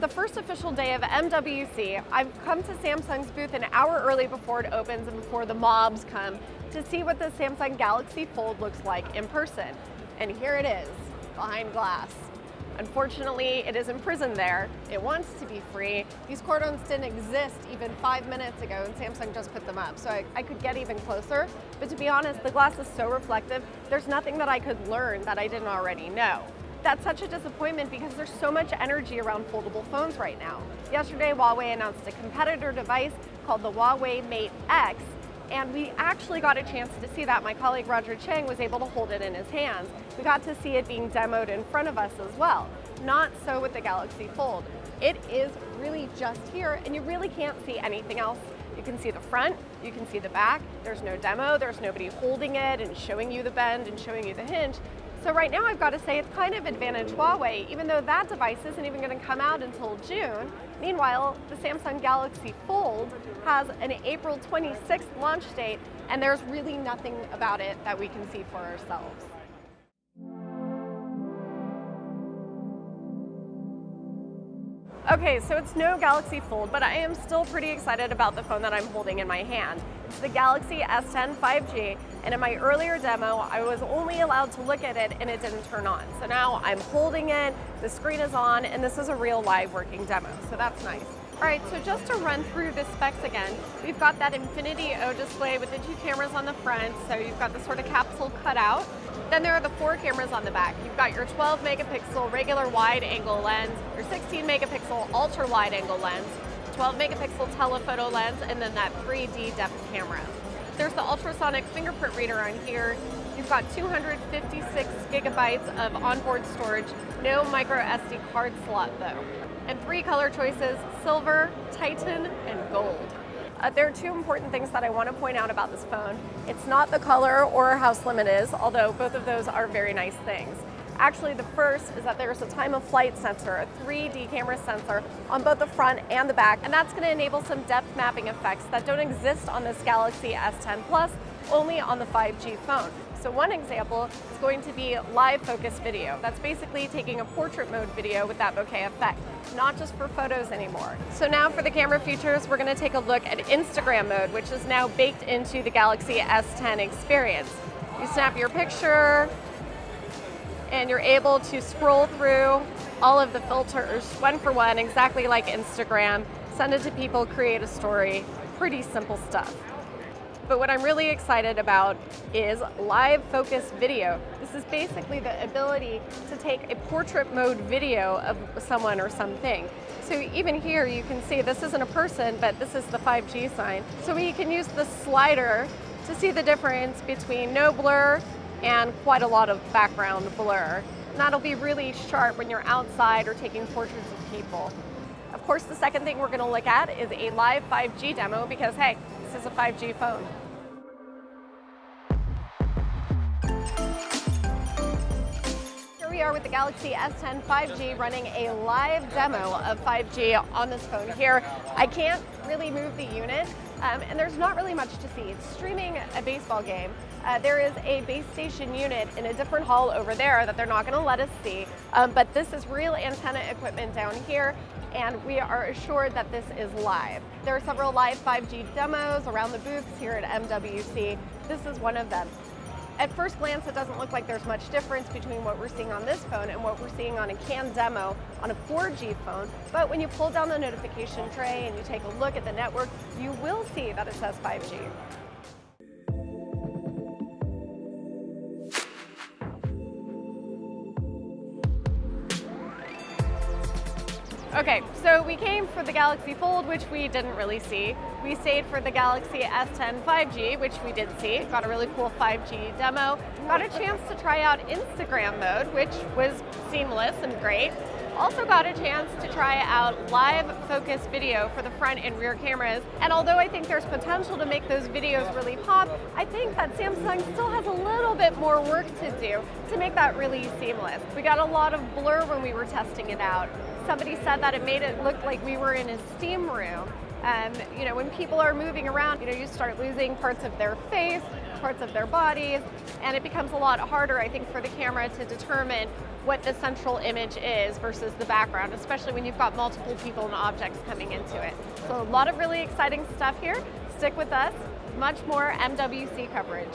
the first official day of MWC, I've come to Samsung's booth an hour early before it opens and before the mobs come to see what the Samsung Galaxy Fold looks like in person. And here it is, behind glass. Unfortunately, it is imprisoned there. It wants to be free. These cordons didn't exist even 5 minutes ago, and Samsung just put them up, so I could get even closer. But to be honest, the glass is so reflective, there's nothing that I could learn that I didn't already know. That's such a disappointment because there's so much energy around foldable phones right now. Yesterday, Huawei announced a competitor device called the Huawei Mate X, and we actually got a chance to see that. My colleague Roger Cheng was able to hold it in his hands. We got to see it being demoed in front of us as well. Not so with the Galaxy Fold. It is really just here, and you really can't see anything else. You can see the front, you can see the back. There's no demo, there's nobody holding it and showing you the bend and showing you the hinge. So right now I've got to say it's kind of advantage Huawei, even though that device isn't even going to come out until June. Meanwhile, the Samsung Galaxy Fold has an April 26th launch date, and there's really nothing about it that we can see for ourselves. Okay, so it's no Galaxy Fold, but I am still pretty excited about the phone that I'm holding in my hand. It's the Galaxy S10 5G, and in my earlier demo, I was only allowed to look at it and it didn't turn on. So now I'm holding it, the screen is on, and this is a real live working demo, so that's nice. All right, so just to run through the specs again, we've got that Infinity O display with the 2 cameras on the front, so you've got the sort of capsule cut out. Then there are the 4 cameras on the back. You've got your 12 megapixel regular wide angle lens, your 16 megapixel ultra wide angle lens, 12 megapixel telephoto lens, and then that 3D depth camera. There's the ultrasonic fingerprint reader on here. You've got 256 gigabytes of onboard storage, no micro SD card slot though. And 3 color choices, silver, Titan, and gold. There are 2 important things that I want to point out about this phone. It's not the color or how slim it is, although both of those are very nice things. Actually, the first is that there's a time of flight sensor, a 3D camera sensor on both the front and the back, and that's going to enable some depth mapping effects that don't exist on this Galaxy S10 Plus, only on the 5G phone. So one example is going to be live focus video. That's basically taking a portrait mode video with that bokeh effect, not just for photos anymore. So now for the camera features, we're going to take a look at Instagram mode, which is now baked into the Galaxy S10 experience. You snap your picture, and you're able to scroll through all of the filters, one for one, exactly like Instagram, send it to people, create a story, pretty simple stuff. But what I'm really excited about is live focus video. This is basically the ability to take a portrait mode video of someone or something. So even here you can see this isn't a person, but this is the 5G sign. So we can use the slider to see the difference between no blur and quite a lot of background blur. And that'll be really sharp when you're outside or taking portraits of people. Of course, the second thing we're going to look at is a live 5G demo because, hey, this is a 5G phone. Here we are with the Galaxy S10 5G running a live demo of 5G on this phone here. I can't really move the unit, and there's not really much to see. It's streaming a baseball game. There is a base station unit in a different hall over there that they're not going to let us see, but this is real antenna equipment down here, and we are assured that this is live. There are several live 5G demos around the booths here at MWC. This is one of them. At first glance, it doesn't look like there's much difference between what we're seeing on this phone and what we're seeing on a CAN demo on a 4G phone, but when you pull down the notification tray and you take a look at the network, you will see that it says 5G. Okay, so we came for the Galaxy Fold, which we didn't really see. We stayed for the Galaxy S10 5G, which we did see. Got a really cool 5G demo. Got a chance to try out Instagram mode, which was seamless and great. Also got a chance to try out live focus video for the front and rear cameras. And although I think there's potential to make those videos really pop, I think that Samsung still has a little bit more work to do to make that really seamless. We got a lot of blur when we were testing it out. Somebody said that it made it look like we were in a steam room. You know, when people are moving around, you know, you start losing parts of their face, parts of their bodies, and it becomes a lot harder, I think, for the camera to determine what the central image is versus the background, especially when you've got multiple people and objects coming into it. So a lot of really exciting stuff here. Stick with us. Much more MWC coverage.